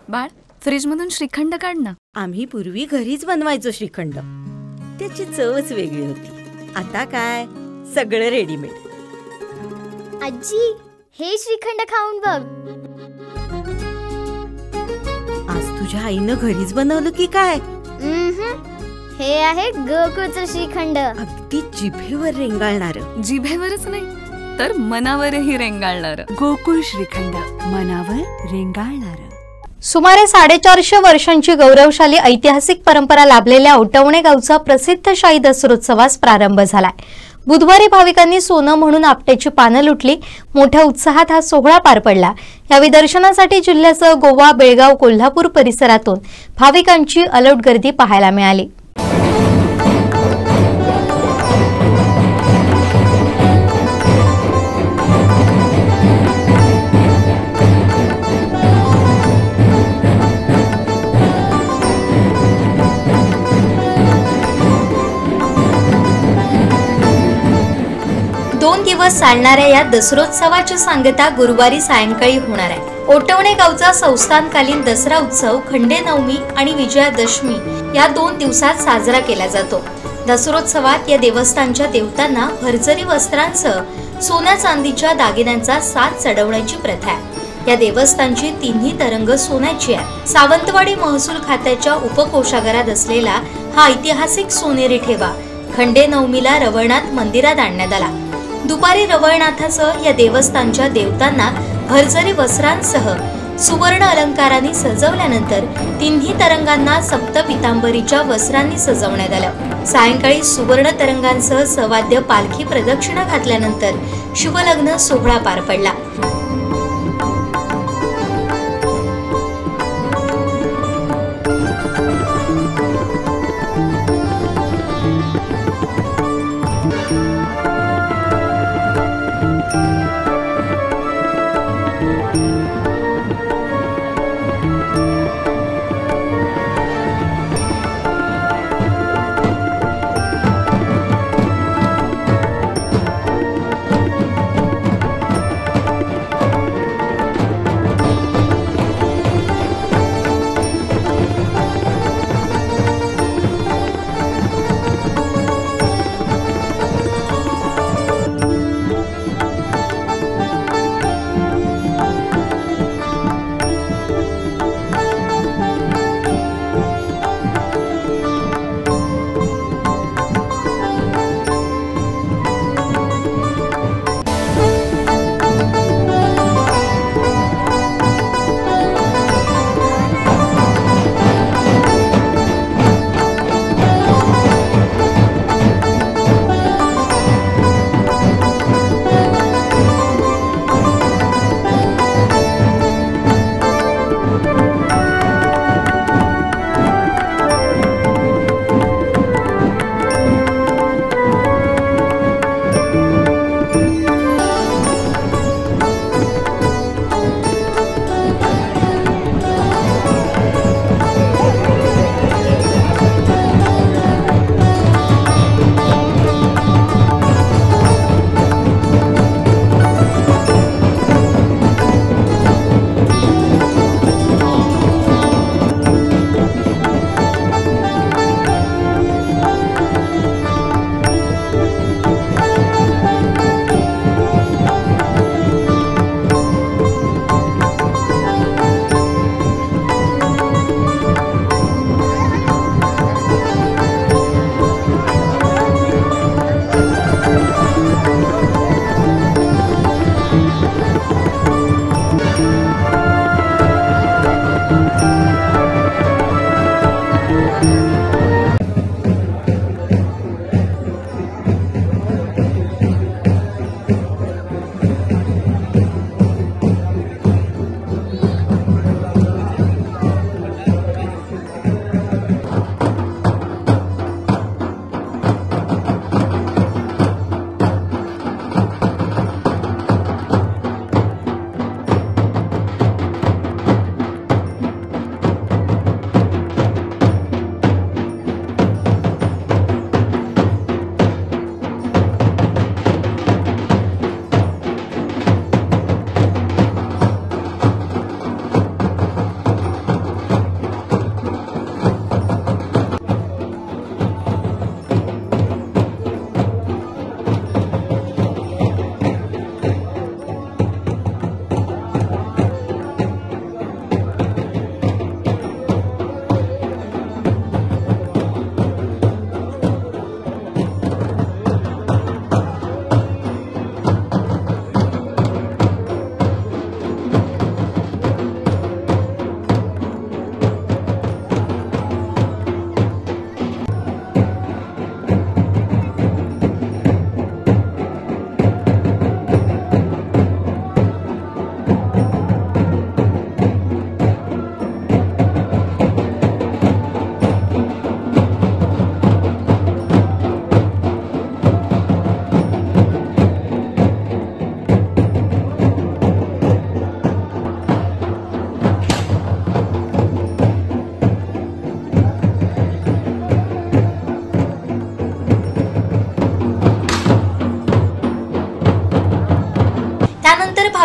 बाळ, फ्रीजमधून श्रीखंड काढ ना. आम्ही पूर्वी घरीच बनवायचो श्रीखंड. त्याची चवच वेगळी होती. आता काय सगळं रेडीमेड. आजी, हे श्रीखंड खाऊन बघ. आज तुझ्या आईनं घरीच बनवलं की काय? हे आहे गोकुळचं श्रीखंड. अगदी जिभेवर रेंगाळणार. जिभेवरच नाही तर मनावरही रेंगाळणार. गोकुळ श्रीखंड, मनावर रेंगाळणार. सुमारे 450 वर्षांची गौरवशाली ऐतिहासिक परंपरा लाभलेल्या औटवणे गावचा प्रसिद्ध शाही दसरोत्सवास प्रारंभ झालाय. बुधवारी भाविकांनी सोनं म्हणून आपट्याची पानं लुटली. मोठ्या उत्साहात हा सोहळा पार पडला. यावेळी दर्शनासाठी जिल्ह्यासह गोवा, बेळगाव, कोल्हापूर परिसरातून भाविकांची अलोट गर्दी पाहायला मिळाली. दोन दिवस चालणाऱ्या या दसरोत्सवाची सांगता गुरुवारी सायंकाळी होणार आहे. औटवणे गावचा संस्थानकालीन दसरा उत्सव खंडेनवमी आणि विजयादशमी या 2 दिवसात साजरा केला जातो. दसरोत्सवात या देवस्थानच्या देवतांना भरजरी वस्त्रांसह सोन्या चांदीच्या दागिन्यांचा साज चढवण्याची प्रथा आहे. या देवस्थानची तिन्ही तरंग सोन्याची आहे. सावंतवाडी महसूल खात्याच्या उपकोषागारात असलेला हा ऐतिहासिक सोनेरी ठेवा खंडेनवमीला रवळनाथ मंदिरात आणण्यात आला. दुपारी रवळनाथासह या देवस्थानच्या देवतांना भरजरी वस्त्रांसह सुवर्ण अलंकारांनी सजवल्यानंतर तिन्ही तरंगांना सप्त पितांबरीच्या वस्त्रांनी सजवण्यात आलं. सायंकाळी सुवर्ण तरंगांसह सवाद्य पालखी प्रदक्षिणा घातल्यानंतर शुभलग्न सोहळा पार पडला.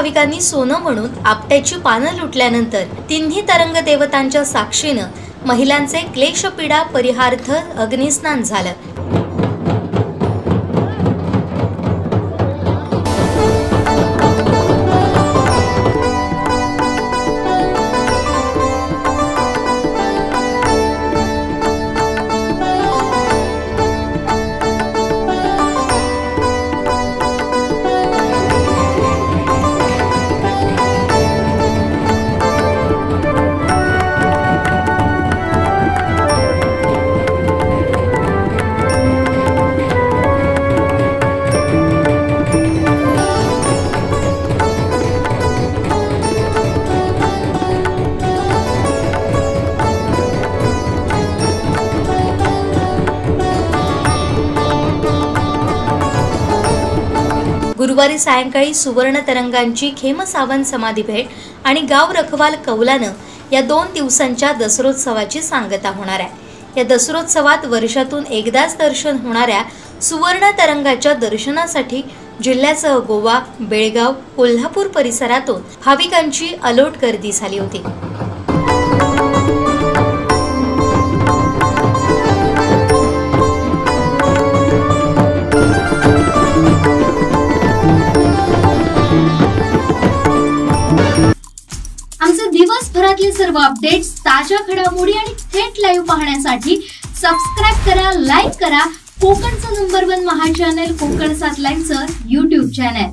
भाविकांनी सोनं म्हणून आपट्याची पानं लुटल्यानंतर तिन्ही तरंग देवतांच्या साक्षीनं महिलांचे क्लेशपीडा परिहारार्थ अग्निस्नान झालं. गुरुवारी सायंकाळी सुवर्ण तरंगांची खेमसावंत समाधी भेट आणि गाव रखवाल कौलानं या 2 दिवसांच्या दसरोत्सवाची सांगता होणार आहे. या दसरोत्सवात वर्षातून एकदाच दर्शन होणाऱ्या सुवर्ण तरंगाच्या दर्शनासाठी जिल्ह्यासह गोवा, बेळगाव, कोल्हापूर परिसरातून भाविकांची अलोट गर्दी झाली होती. आमचे दिवसभरातले सर्व अपडेट्स, ताज्या घडामोडी आणि थेट लाईव्ह पाहण्यासाठी सबस्क्राईब करा, लाईक करा कोकणचं नंबर 1 महा चॅनल कोकण 7 लाईव्हचं YouTube चॅनल.